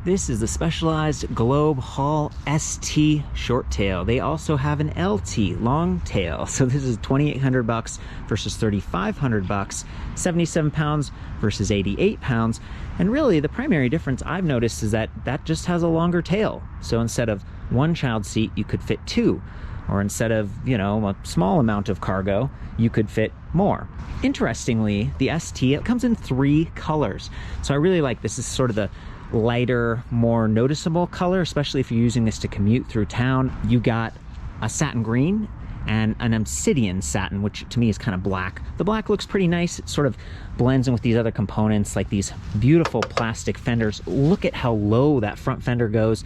This is the Specialized Globe Haul ST short tail. They also have an LT long tail. So this is $2,800 versus $3,500, 77 pounds versus 88 pounds. And really the primary difference I've noticed is that that just has a longer tail. So instead of one child seat, you could fit two. Or instead of, a small amount of cargo, you could fit more. Interestingly, the ST, it comes in 3 colors. So I really like this. Is sort of the lighter, more noticeable color, especially if you're using this to commute through town. You got a satin green and an obsidian satin, which to me is kind of black. The black looks pretty nice. It sort of blends in with these other components, like these beautiful plastic fenders. Look at how low that front fender goes.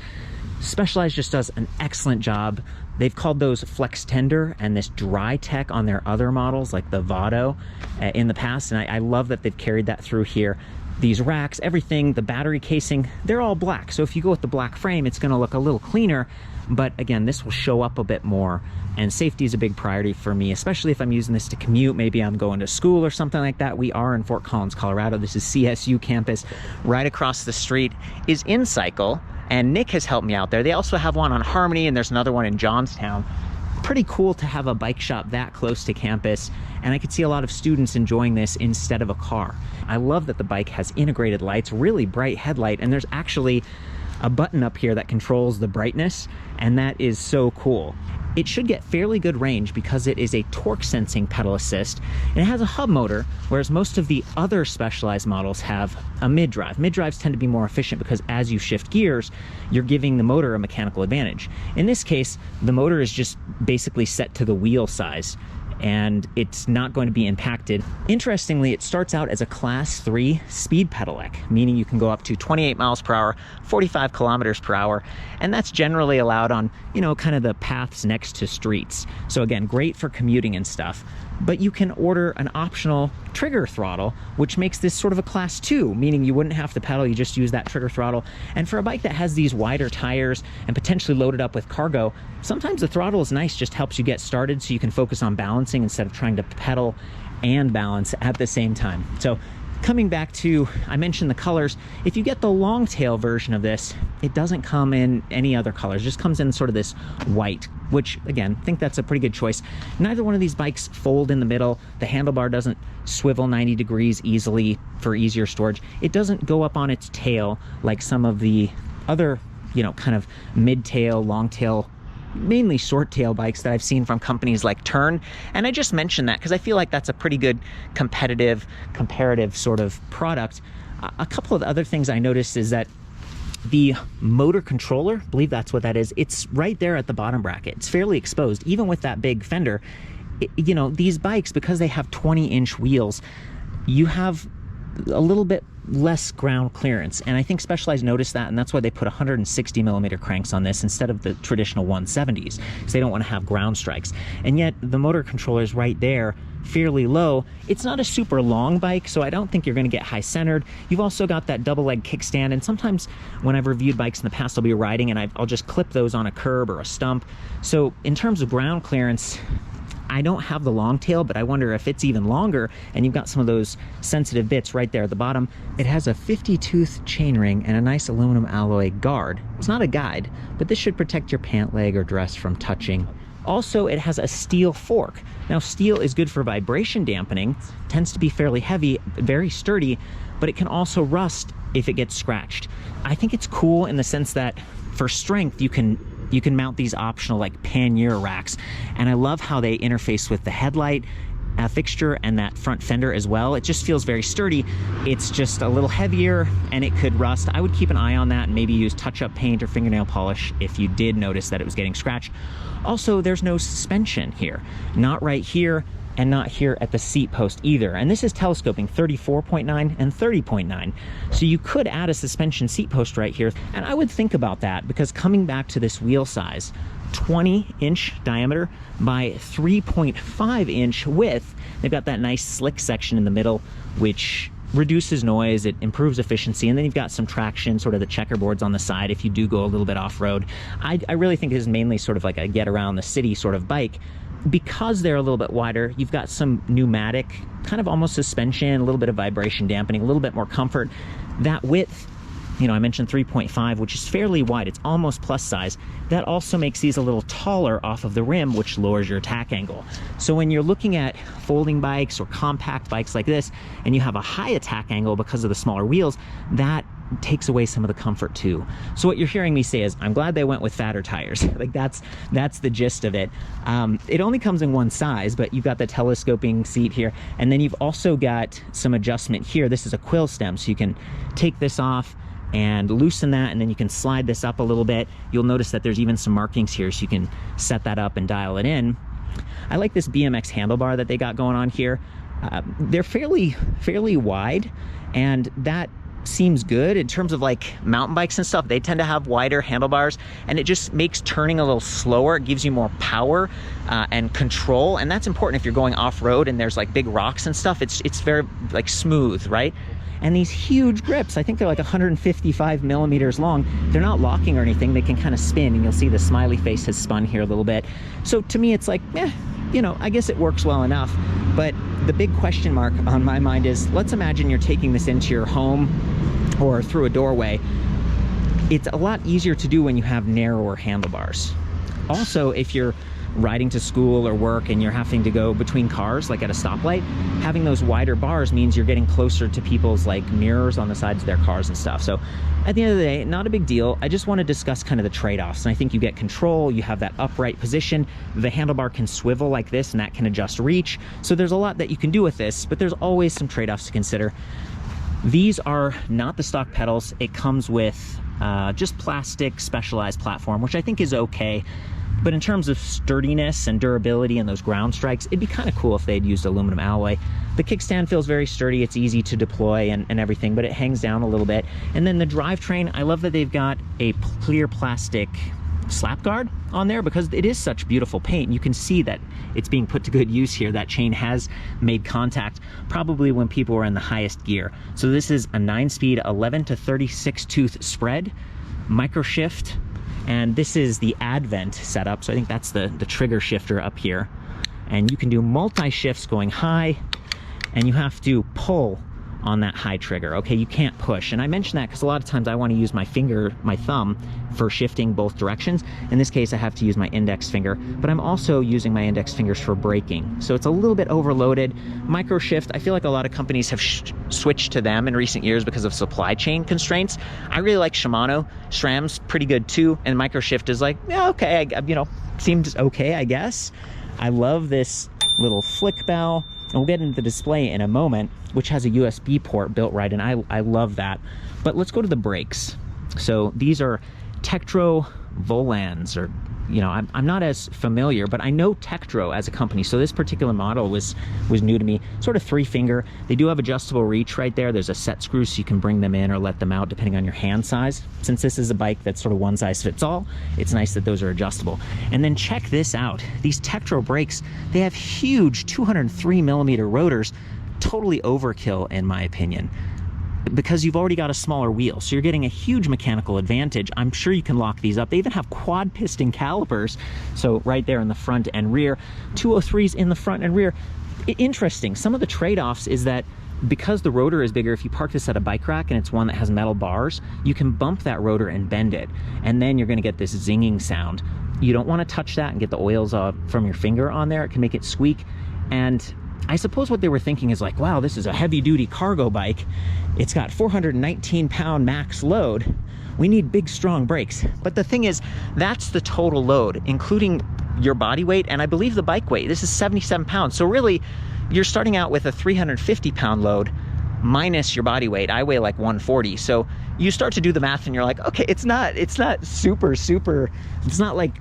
Specialized just does an excellent job. They've called those flex tender and this dry tech on their other models, like the Vado, in the past, and I love that they've carried that through here. These racks, everything, the battery casing, they're all black. So if you go with the black frame, it's gonna look a little cleaner, but again, this will show up a bit more, and safety is a big priority for me, especially if I'm using this to commute. Maybe I'm going to school or something like that. We are in Fort Collins, Colorado. This is CSU campus. Right across the street is InCycle, and Nick has helped me out there. They also have one on Harmony, and there's another one in Johnstown. Pretty cool to have a bike shop that close to campus, and I could see a lot of students enjoying this instead of a car. I love that the bike has integrated lights, really bright headlight, and there's actually a button up here that controls the brightness, and that is so cool. It should get fairly good range because it is a torque sensing pedal assist, and it has a hub motor, whereas most of the other Specialized models have a mid-drive. Mid-drives tend to be more efficient because as you shift gears, you're giving the motor a mechanical advantage. In this case, the motor is just basically set to the wheel size, and it's not going to be impacted. Interestingly, it starts out as a class 3 speed pedelec, meaning you can go up to 28 miles per hour, 45 kilometers per hour, and that's generally allowed on, kind of the paths next to streets. So again, great for commuting and stuff. But you can order an optional trigger throttle, which makes this sort of a class 2, meaning you wouldn't have to pedal, you just use that trigger throttle. And for a bike that has these wider tires and potentially loaded up with cargo, sometimes the throttle is nice, just helps you get started so you can focus on balancing instead of trying to pedal and balance at the same time. So coming back to, I mentioned the colors. If you get the long tail version of this, it doesn't come in any other colors. It just comes in sort of this white, which again, I think that's a pretty good choice. Neither one of these bikes fold in the middle. The handlebar doesn't swivel 90 degrees easily for easier storage. It doesn't go up on its tail like some of the other, kind of mid-tail, long tail, mainly short tail bikes that I've seen from companies like Tern. And I just mentioned that because I feel like that's a pretty good comparative sort of product. A couple of other things I noticed is that the motor controller, I believe that's what that is, it's right there at the bottom bracket. It's fairly exposed, even with that big fender. These bikes, because they have 20-inch wheels, you have a little bit less ground clearance, and I think Specialized noticed that, and that's why they put 160 millimeter cranks on this instead of the traditional 170s, because they don't want to have ground strikes. And yet the motor controller is right there, fairly low. It's not a super long bike, so I don't think you're going to get high centered. You've also got that double leg kickstand, and sometimes when I've reviewed bikes in the past, I'll be riding and I'll just clip those on a curb or a stump. So in terms of ground clearance, I don't have the long tail, but I wonder if it's even longer, and you've got some of those sensitive bits right there at the bottom. It has a 50-tooth chainring and a nice aluminum alloy guard. It's not a guide, but this should protect your pant leg or dress from touching. Also, it has a steel fork. Now, steel is good for vibration dampening, tends to be fairly heavy, very sturdy, but it can also rust if it gets scratched. I think it's cool in the sense that for strength, you can mount these optional like pannier racks, and I love how they interface with the headlight fixture and that front fender as well. It just feels very sturdy. It's just a little heavier and it could rust. I would keep an eye on that and maybe use touch-up paint or fingernail polish if you did notice that it was getting scratched. Also, there's no suspension here, not right here and not here at the seat post either. And this is telescoping 34.9 and 30.9. So you could add a suspension seat post right here. And I would think about that, because coming back to this wheel size, 20-inch diameter by 3.5-inch width, they've got that nice slick section in the middle, which reduces noise, it improves efficiency, and then you've got some traction, sort of the checkerboards on the side if you do go a little bit off-road. I really think this is mainly sort of like a get around the city sort of bike. Because they're a little bit wider, you've got some pneumatic, kind of almost suspension, a little bit of vibration dampening, a little bit more comfort. That width you know, I mentioned 3.5, which is fairly wide. It's almost plus size. That also makes these a little taller off of the rim, which lowers your attack angle. So when you're looking at folding bikes or compact bikes like this, and you have a high attack angle because of the smaller wheels, that takes away some of the comfort too. So what you're hearing me say is, I'm glad they went with fatter tires. Like that's the gist of it. It only comes in one size, but you've got the telescoping seat here, and then you've also got some adjustment here. This is a quill stem, so you can take this off and loosen that, and then you can slide this up a little bit. You'll notice that there's even some markings here, so you can set that up and dial it in. I like this BMX handlebar that they got going on here. They're fairly wide, and that seems good in terms of like mountain bikes and stuff. They tend to have wider handlebars, and it just makes turning a little slower. It gives you more power and control, and that's important if you're going off-road and there's like big rocks and stuff. It's very like smooth, right? And these huge grips, I think they're like 155 millimeters long. They're not locking or anything. They can kind of spin, and you'll see the smiley face has spun here a little bit. So to me, it's like, you know, I guess it works well enough. But the big question mark on my mind is, let's imagine you're taking this into your home or through a doorway. It's a lot easier to do when you have narrower handlebars. Also, if you're riding to school or work and you're having to go between cars, like at a stoplight, having those wider bars means you're getting closer to people's like mirrors on the sides of their cars and stuff. So at the end of the day, not a big deal. I just want to discuss kind of the trade-offs. And I think you get control, you have that upright position, the handlebar can swivel like this, and that can adjust reach. So there's a lot that you can do with this, but there's always some trade-offs to consider. These are not the stock pedals. It comes with just plastic specialized platform, which I think is okay. But in terms of sturdiness and durability and those ground strikes, it'd be kind of cool if they'd used aluminum alloy. The kickstand feels very sturdy. It's easy to deploy and everything, but it hangs down a little bit. And then the drivetrain, I love that they've got a clear plastic slap guard on there because it is such beautiful paint. You can see that it's being put to good use here. That chain has made contact probably when people were in the highest gear. So this is a 9-speed 11 to 36 tooth spread, micro shift, and this is the Advent setup. So I think that's the trigger shifter up here. And you can do multi-shifts going high, and you have to pull on that high trigger. Okay, you can't push. And I mention that because a lot of times I want to use my thumb for shifting both directions. In this case, I have to use my index finger, but I'm also using my index fingers for braking. So it's a little bit overloaded. Micro shift, I feel like a lot of companies have switched to them in recent years because of supply chain constraints. I really like Shimano. SRAM's pretty good too. And micro shift is like, yeah, okay, you know, seems okay, I guess. I love this little flick bell. And we'll get into the display in a moment, which has a USB port built right in. I love that. But let's go to the brakes. So these are Tektro Volans, or, you know, I'm not as familiar, but I know Tektro as a company. So this particular model was new to me. Sort of 3-finger. They do have adjustable reach right there. There's a set screw so you can bring them in or let them out depending on your hand size. Since this is a bike that's sort of one size fits all, it's nice that those are adjustable. And then check this out. These Tektro brakes, they have huge 203 millimeter rotors. Totally overkill in my opinion, because you've already got a smaller wheel. So you're getting a huge mechanical advantage. I'm sure you can lock these up. They even have quad piston calipers. So right there in the front and rear, 203s in the front and rear. Interesting. Some of the trade-offs is that because the rotor is bigger, if you park this at a bike rack and it's one that has metal bars, you can bump that rotor and bend it. And then you're gonna get this zinging sound. You don't wanna touch that and get the oils from your finger on there. It can make it squeak. And I suppose what they were thinking is like, wow, this is a heavy duty cargo bike. It's got 419 pound max load. We need big, strong brakes. But the thing is, that's the total load, including your body weight, and I believe the bike weight. This is 77 pounds. So really, you're starting out with a 350 pound load minus your body weight. I weigh like 140. So you start to do the math and you're like, okay, it's not super, it's not like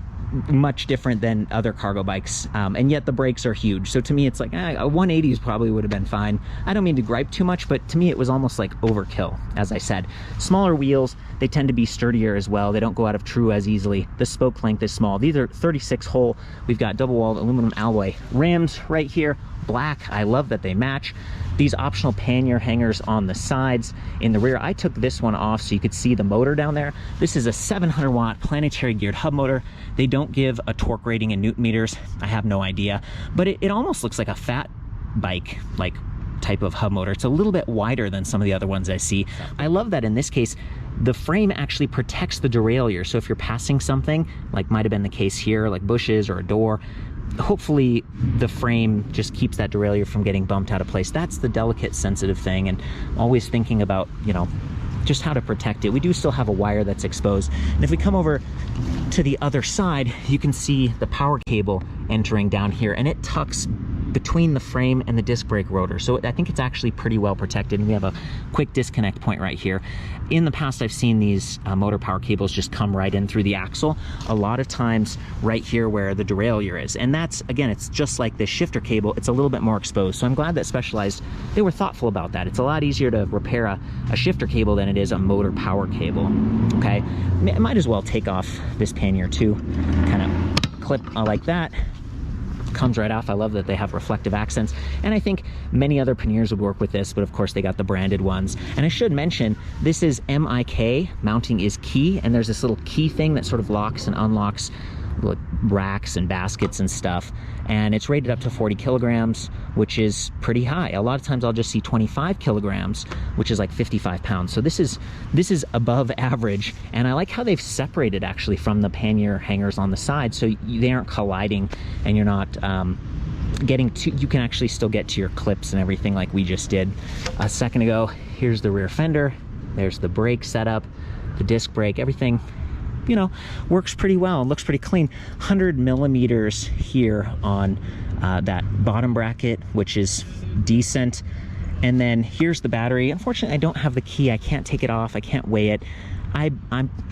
much different than other cargo bikes, and yet the brakes are huge. So to me, it's like a 180s probably would have been fine. I don't mean to gripe too much, but to me it was almost like overkill. As I said, smaller wheels, they tend to be sturdier as well. They don't go out of true as easily. The spoke length is small. These are 36 hole. We've got double walled aluminum alloy rims right here, black. I love that they match. These optional pannier hangers on the sides. In the rear, I took this one off so you could see the motor down there. This is a 700 watt planetary geared hub motor. They don't give a torque rating in Newton meters. I have no idea, but it almost looks like a fat bike, like type of hub motor. It's a little bit wider than some of the other ones I see. I love that in this case, the frame actually protects the derailleur. So if you're passing something, like might have been the case here, like bushes or a door, hopefully the frame just keeps that derailleur from getting bumped out of place. That's the delicate, sensitive thing, and always thinking about, you know, just how to protect it. We do still have a wire that's exposed. And if we come over to the other side, you can see the power cable entering down here, and it tucks between the frame and the disc brake rotor. So I think it's actually pretty well protected, and we have a quick disconnect point right here. In the past, I've seen these motor power cables just come right in through the axle, a lot of times right here where the derailleur is. And that's, again, it's just like this shifter cable, it's a little bit more exposed. So I'm glad that Specialized, they were thoughtful about that. It's a lot easier to repair a shifter cable than it is a motor power cable, okay? I might as well take off this pannier too, kind of clip like that. Comes right off. I love that they have reflective accents, and I think many other panniers would work with this, but of course they got the branded ones. And I should mention, this is MIK, mounting is key, and there's this little key thing that sort of locks and unlocks like racks and baskets and stuff, and it's rated up to 40 kilograms, which is pretty high. A lot of times I'll just see 25 kilograms, which is like 55 pounds. So this is above average, and I like how they've separated actually from the pannier hangers on the side, so they aren't colliding, and you're not getting to, you can actually still get to your clips and everything like we just did a second ago. Here's the rear fender, there's the brake setup, the disc brake, everything, you know, works pretty well. It looks pretty clean. 100 millimeters here on that bottom bracket, which is decent. And then here's the battery. Unfortunately, I don't have the key. I can't take it off. I can't weigh it. I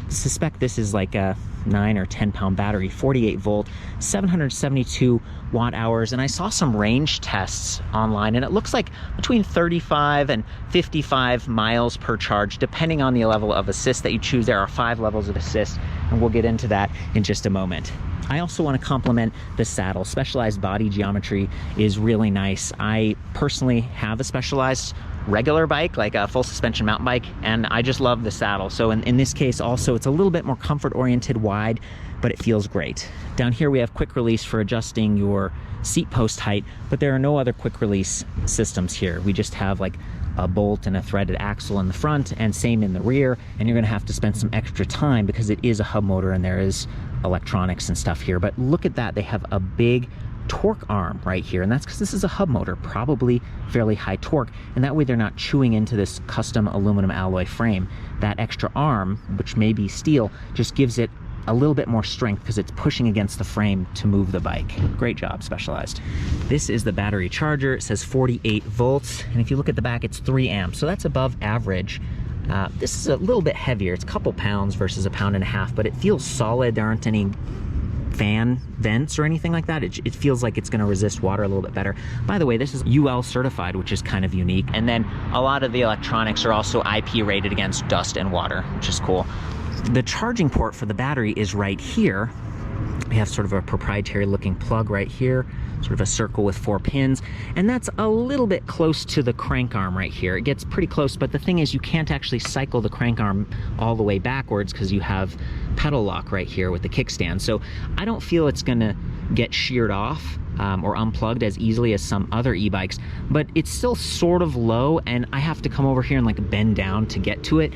suspect this is like a 9 or 10 pound battery, 48 volt, 772 watt hours. And I saw some range tests online, and it looks like between 35 and 55 miles per charge, depending on the level of assist that you choose. There are 5 levels of assist, and we'll get into that in just a moment. I also want to compliment the saddle. Specialized body geometry is really nice. I personally have a Specialized regular bike, like a full suspension mountain bike, and I just love the saddle. So in this case also, it's a little bit more comfort oriented, wide, but it feels great. Down here we have quick release for adjusting your seat post height, but there are no other quick release systems here. We just have like a bolt and a threaded axle in the front, and same in the rear, and you're gonna have to spend some extra time because it is a hub motor and there is electronics and stuff here. But look at that, they have a big torque arm right here, and that's because this is a hub motor, probably fairly high torque, and that way they're not chewing into this custom aluminum alloy frame. That extra arm, which may be steel, just gives it a little bit more strength because it's pushing against the frame to move the bike. Great job, Specialized. This is the battery charger. It says 48 volts, and if you look at the back, it's 3 amps, so that's above average. This is a little bit heavier. It's a couple pounds versus 1.5 pounds, but it feels solid. There aren't any fan vents or anything like that. It feels like it's going to resist water a little bit better. By the way, this is UL certified, which is kind of unique. And then a lot of the electronics are also IP rated against dust and water, which is cool. The charging port for the battery is right here. We have sort of a proprietary looking plug right here, sort of a circle with 4 pins, and that's a little bit close to the crank arm right here. It gets pretty close, but the thing is you can't actually cycle the crank arm all the way backwards because you have pedal lock right here with the kickstand. So I don't feel it's gonna get sheared off or unplugged as easily as some other e-bikes, but it's still sort of low, and I have to come over here and like bend down to get to it.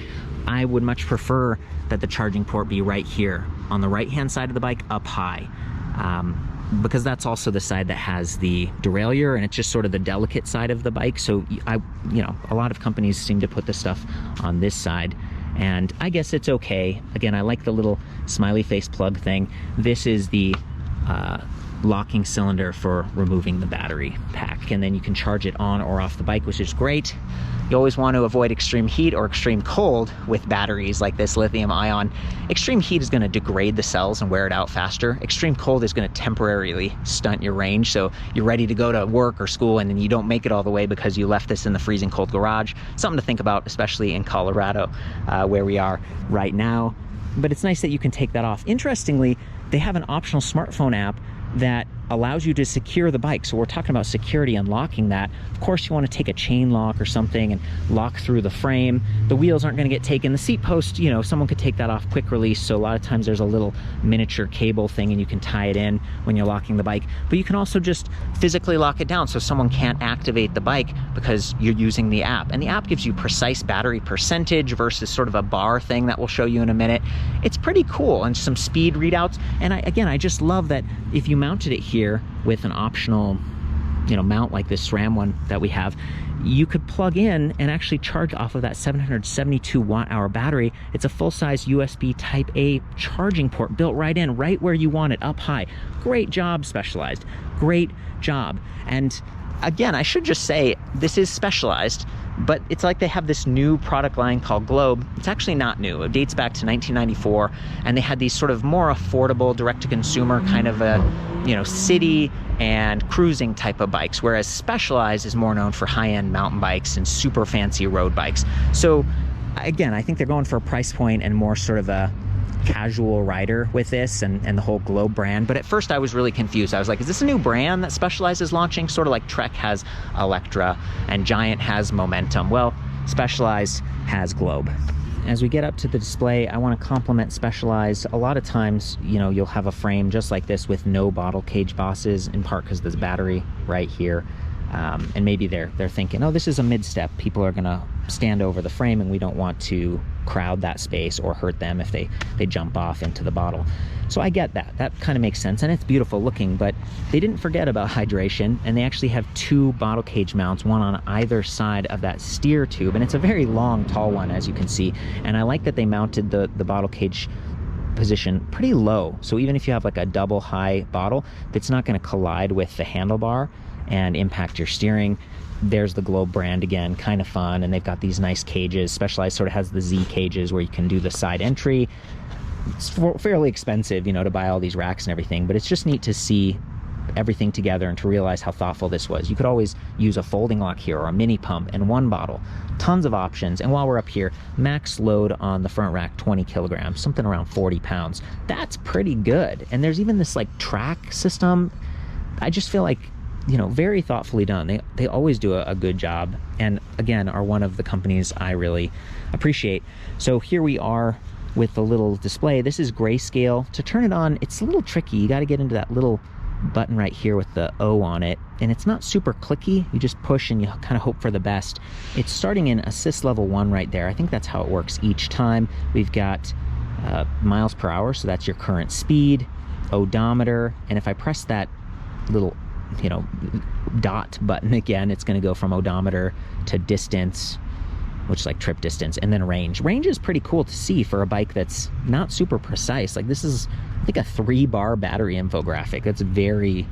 I would much prefer that the charging port be right here on the right hand side of the bike, up high, because that's also the side that has the derailleur, and it's just sort of the delicate side of the bike. So you know, a lot of companies seem to put this stuff on this side, and I guess it's okay. Again, I like the little smiley face plug thing. This is the locking cylinder for removing the battery pack, and then you can charge it on or off the bike, which is great. You always want to avoid extreme heat or extreme cold with batteries like this lithium ion. Extreme heat is going to degrade the cells and wear it out faster. Extreme cold is going to temporarily stunt your range, so you're ready to go to work or school and then you don't make it all the way because you left this in the freezing cold garage. Something to think about, especially in Colorado, where we are right now. But it's nice that you can take that off. Interestingly, they have an optional smartphone app that allows you to secure the bike. So we're talking about security and locking that. Of course, you want to take a chain lock or something and lock through the frame. The wheels aren't going to get taken. The seat post, you know, someone could take that off quick release. So a lot of times there's a little miniature cable thing and you can tie it in when you're locking the bike. But you can also just physically lock it down so someone can't activate the bike because you're using the app. And the app gives you precise battery percentage versus sort of a bar thing that we'll show you in a minute. It's pretty cool, and some speed readouts. And I just love that if you mounted it here with an optional, you know, mount like this SRAM one that we have, you could plug in and actually charge off of that 772 watt-hour battery. It's a full-size USB Type A charging port built right in, right where you want it, up high. Great job, Specialized. Great job. And again, I should just say this is Specialized, but it's like they have this new product line called Globe. It's actually not new. It dates back to 1994, and they had these sort of more affordable direct-to-consumer kind of a, you know, city and cruising type of bikes, whereas Specialized is more known for high-end mountain bikes and super fancy road bikes. So again, I think they're going for a price point and more sort of a casual rider with this and the whole Globe brand. But at first I was really confused. I was like, is this a new brand that Specialized is launching? Sort of like Trek has Electra and Giant has Momentum. Well, Specialized has Globe. As we get up to the display, I want to compliment Specialized. A lot of times, you know, you'll have a frame just like this with no bottle cage bosses, in part because there's a battery right here. And maybe they're thinking, oh, this is a mid-step. People are going to stand over the frame and we don't want to crowd that space or hurt them if they jump off into the bottle. So I get that. That kind of makes sense, and it's beautiful looking, but they didn't forget about hydration, and they actually have two bottle cage mounts, one on either side of that steer tube, and it's a very long, tall one, as you can see. And I like that they mounted the bottle cage position pretty low, so even if you have like a double high bottle, it's not going to collide with the handlebar and impact your steering. There's the Globe brand again, kind of fun, and they've got these nice cages. Specialized sort of has the Z cages where you can do the side entry. It's fairly expensive, you know, to buy all these racks and everything, but it's just neat to see everything together and to realize how thoughtful this was. You could always use a folding lock here or a mini pump and one bottle. Tons of options. And while we're up here, max load on the front rack, 20 kilograms, something around 40 pounds. That's pretty good. And there's even this like track system. I just feel like, you know, very thoughtfully done. They always do a good job, and again are one of the companies I really appreciate. So here we are with the little display. This is grayscale. To turn it on, it's a little tricky. You got to get into that little button right here with the O on it, and it's not super clicky. You just push and you kind of hope for the best. It's starting in assist level 1 right there. I think that's how it works each time. We've got miles per hour, so that's your current speed, odometer, and if I press that little, you know, dot button again, it's going to go from odometer to distance, which is like trip distance, and then range. Range is pretty cool to see for a bike that's not super precise. Like this is like a 3-bar battery infographic. That's very,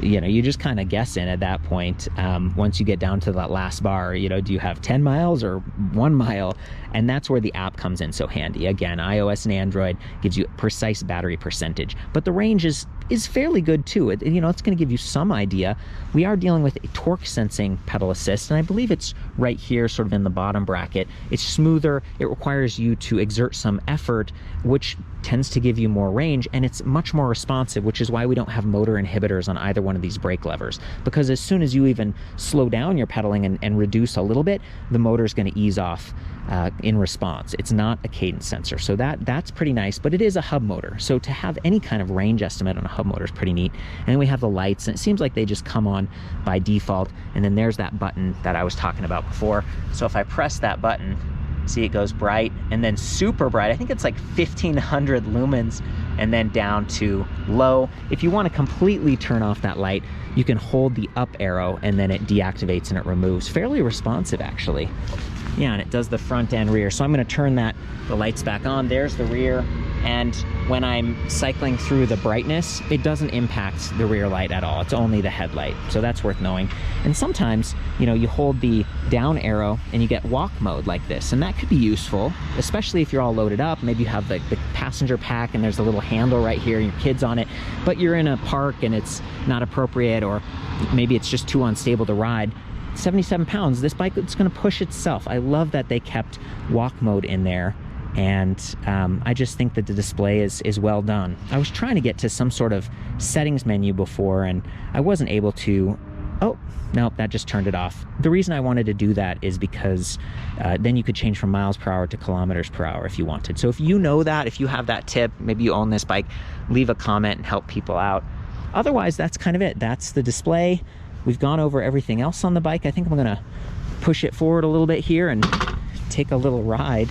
you know, you just kind of guessing at that point. Once you get down to that last bar, you know, do you have 10 miles or 1 mile? And that's where the app comes in so handy. Again, iOS and Android gives you precise battery percentage, but the range is fairly good too. You know, it's going to give you some idea. We are dealing with a torque sensing pedal assist, and I believe it's right here, sort of in the bottom bracket. It's smoother. It requires you to exert some effort, which tends to give you more range, and it's much more responsive, which is why we don't have motor inhibitors on either one of these brake levers, because as soon as you even slow down your pedaling and reduce a little bit, the motor is going to ease off in response. It's not a cadence sensor, so that's pretty nice, but it is a hub motor, so to have any kind of range estimate on a hub motor is pretty neat. And then we have the lights, and it seems like they just come on by default, and then there's that button that I was talking about before. So if I press that button, see it goes bright and then super bright. I think it's like 1500 lumens, and then down to low. If you want to completely turn off that light, you can hold the up arrow and then it deactivates and it removes. Fairly responsive, actually. Yeah, and it does the front and rear. So I'm going to turn the lights back on. There's the rear. And when I'm cycling through the brightness, it doesn't impact the rear light at all. It's only the headlight. So that's worth knowing. And sometimes, you know, you hold the down arrow and you get walk mode like this. And that could be useful, especially if you're all loaded up. Maybe you have the passenger pack and there's a little handle right here and your kid's on it, but you're in a park and it's not appropriate, or maybe it's just too unstable to ride. 77 pounds, this bike is going to push itself. I love that they kept walk mode in there, And I just think that the display is well done. I was trying to get to some sort of settings menu before, and I wasn't able to. Oh, nope, that just turned it off. The reason I wanted to do that is because then you could change from miles per hour to kilometers per hour if you wanted. So if you know that, if you have that tip, maybe you own this bike, leave a comment and help people out. Otherwise, that's kind of it. That's the display. We've gone over everything else on the bike. I think I'm gonna push it forward a little bit here and take a little ride.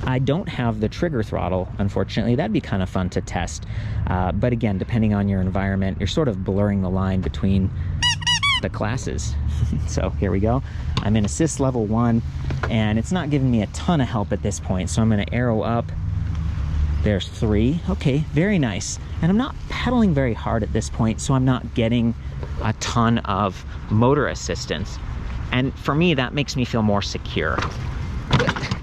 I don't have the trigger throttle, unfortunately. That'd be kind of fun to test. But again, depending on your environment, you're sort of blurring the line between the classes. So here we go. I'm in assist level 1, and it's not giving me a ton of help at this point. So I'm gonna arrow up. There's 3. Okay, very nice. And I'm not pedaling very hard at this point, so I'm not getting a ton of motor assistance. And for me, that makes me feel more secure.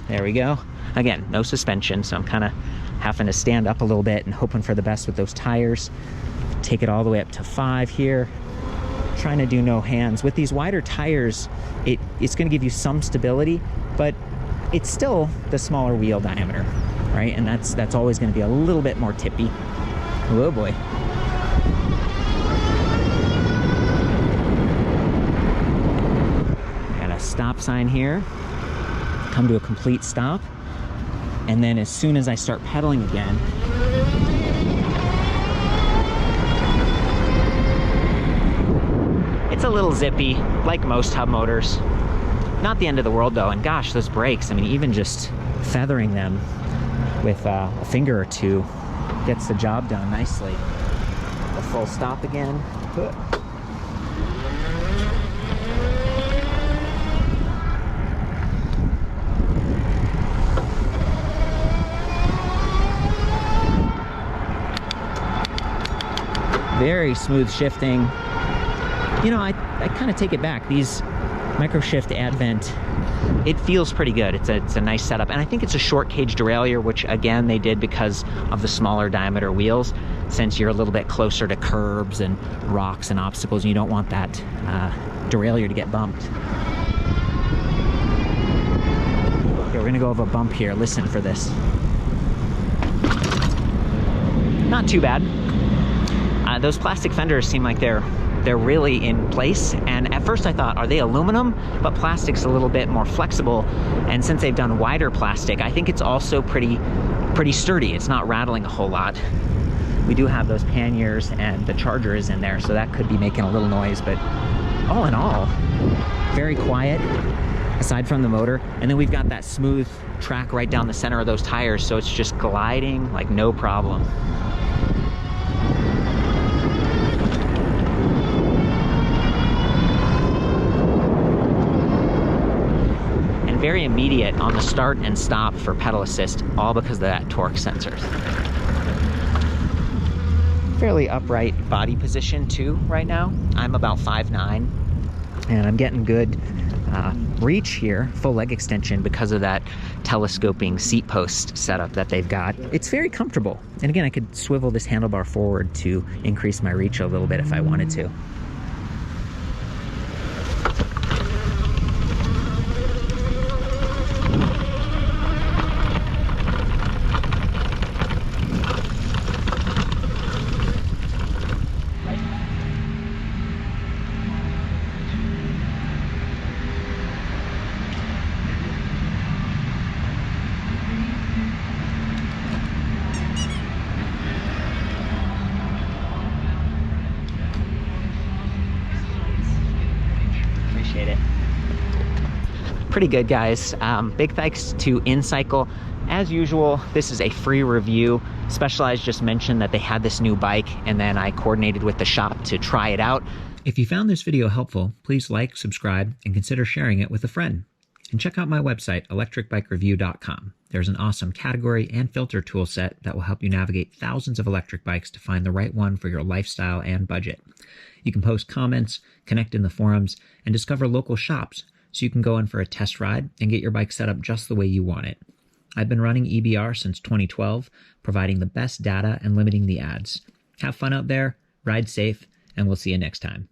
There we go. Again, no suspension, so I'm kind of having to stand up a little bit and hoping for the best with those tires. Take it all the way up to 5 here. Trying to do no hands. With these wider tires, it's going to give you some stability, but it's still the smaller wheel diameter, right? And that's always going to be a little bit more tippy. Oh boy. Got a stop sign here. Come to a complete stop. And then as soon as I start pedaling again, it's a little zippy, like most hub motors. Not the end of the world though, and gosh, those brakes, I mean, even just feathering them with a finger or two gets the job done nicely. A full stop again. Very smooth shifting. You know, I kind of take it back. These microshift Advent, it feels pretty good. It's a nice setup. And I think it's a short cage derailleur, which again, they did because of the smaller diameter wheels, since you're a little bit closer to curbs and rocks and obstacles, and you don't want that derailleur to get bumped. Okay, we're gonna go over a bump here. Listen for this. Not too bad. Those plastic fenders seem like they're really in place, and at first I thought, are they aluminum? But plastic's a little bit more flexible, and since they've done wider plastic, I think it's also pretty sturdy. It's not rattling a whole lot. We do have those panniers, and the charger is in there, so that could be making a little noise, but all in all, very quiet, aside from the motor. And then we've got that smooth track right down the center of those tires, so it's just gliding like no problem. Very immediate on the start and stop for pedal assist, all because of that torque sensors. Fairly upright body position too right now. I'm about 5'9", and I'm getting good reach here, full leg extension, because of that telescoping seat post setup that they've got. It's very comfortable. And again, I could swivel this handlebar forward to increase my reach a little bit if I wanted to. It. Pretty good, guys. Big thanks to InCycle. As usual, this is a free review. Specialized just mentioned that they had this new bike, and then I coordinated with the shop to try it out. If you found this video helpful, please like, subscribe, and consider sharing it with a friend. And check out my website, ElectricBikeReview.com. There's an awesome category and filter tool set that will help you navigate thousands of electric bikes to find the right one for your lifestyle and budget. You can post comments, connect in the forums, and discover local shops so you can go in for a test ride and get your bike set up just the way you want it. I've been running EBR since 2012, providing the best data and limiting the ads. Have fun out there, ride safe, and we'll see you next time.